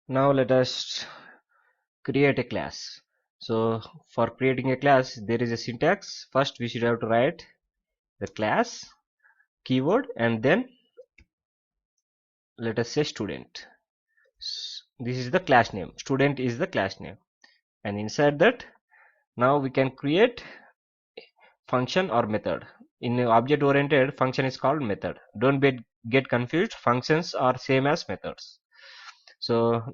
Now let us create a class. So for creating a class, there is a syntax. First we should have to write the class keyword, and then let us say student. This is the class name. Student is the class name, and inside that now we can create function or method. In object oriented, function is called method. Don't get confused. Functions are same as methods. So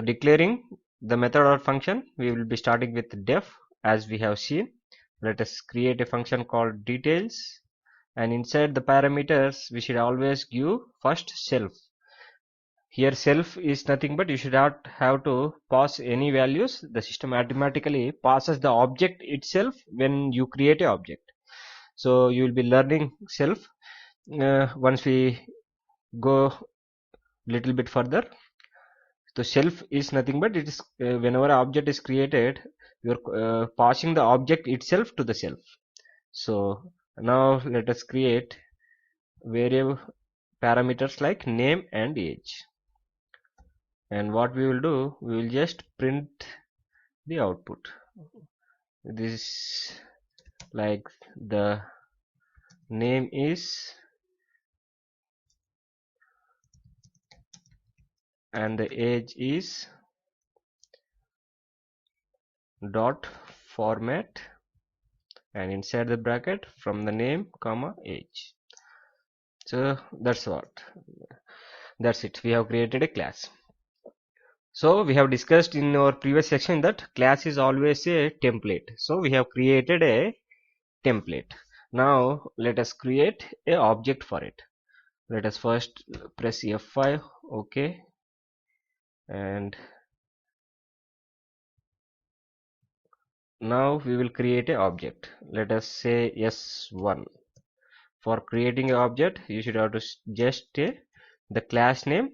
declaring the method or function, we will be starting with def as we have seen. Let us create a function called details, and inside the parameters we should always give first self. Here self is nothing but you should not have to pass any values. The system automatically passes the object itself when you create a object. So you will be learning self once we go little bit further. So self is nothing but it is whenever an object is created, you're passing the object itself to the self. So now let us create variable parameters like name and age. And what we will do, we will just print the output. This like the name is and the age is dot format, and inside the bracket from the name comma age. So that's it, we have created a class. So we have discussed in our previous section that class is always a template. So we have created a template. Now let us create a object for it. Let us first press F5, OK, and now we will create a object. Let us say S1. For creating an object, you should have to just the class name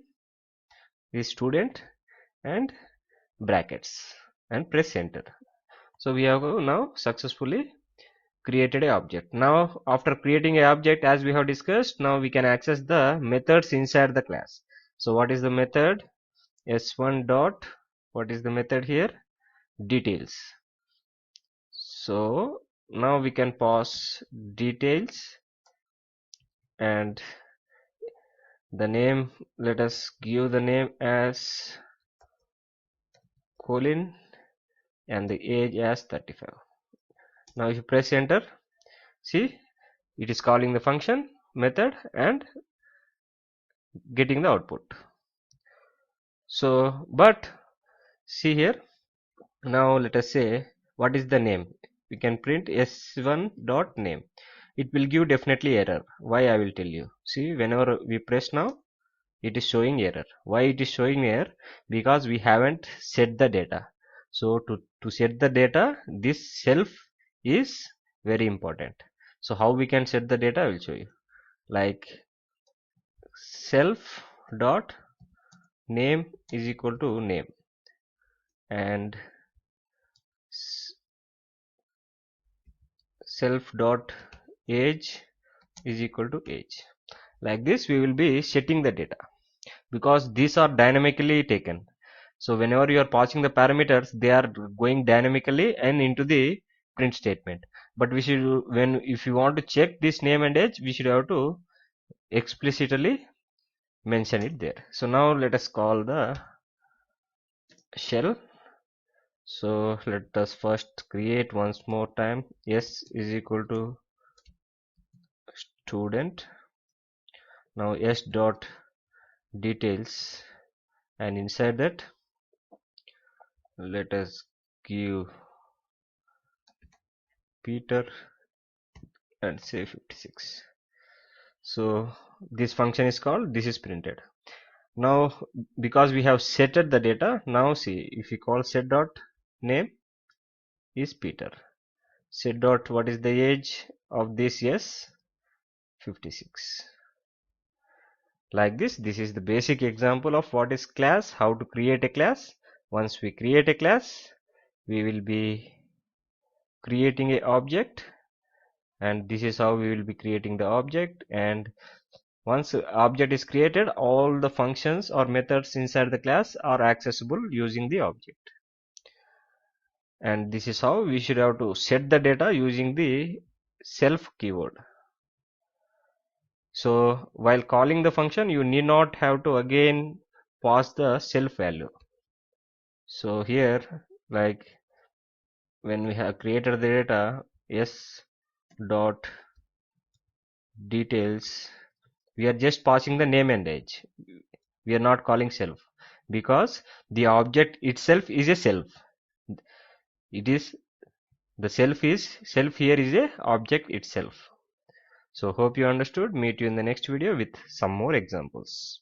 is student and brackets and press enter. So we have now successfully created a object. Now after creating a object, as we have discussed, now we can access the methods inside the class. So what is the method? S1 dot, what is the method here? Details. So now we can pass details, and the name, let us give the name as Colin and the age as 35. Now if you press enter, see it is calling the function method and getting the output. So but see here, now let us say what is the name. We can print s1 dot name. It will give definitely error. Why, I will tell you. See, whenever we press now, it is showing error. Why it is showing error? Because we haven't set the data. So to set the data, this self is very important. So how we can set the data, I will show you. Like self dot name is equal to name, and self dot age is equal to age. Like this we will be setting the data, because these are dynamically taken. So whenever you are passing the parameters, they are going dynamically and into the print statement. But we should, when if you want to check this name and age, we should have to explicitly mention it there. So now let us call the shell. So let us first create once more time s is equal to student. Now s dot details, and inside that let us give Peter and say 56. So this function is called, this is printed. Now because we have setted the data, now see if we call set dot name is Peter, set dot what is the age of this, yes, 56. Like this is the basic example of what is class, how to create a class. Once we create a class, we will be creating a object, and this is how we will be creating the object, and Once object is created, all the functions or methods inside the class are accessible using the object. And this is how we should have to set the data using the self keyword. So while calling the function, you need not have to again pass the self value. So here, like when we have created the data s dot details, we are just passing the name and age. We are not calling self because the object itself is a self. It is the self here is a object itself. So hope you understood. Meet you in the next video with some more examples.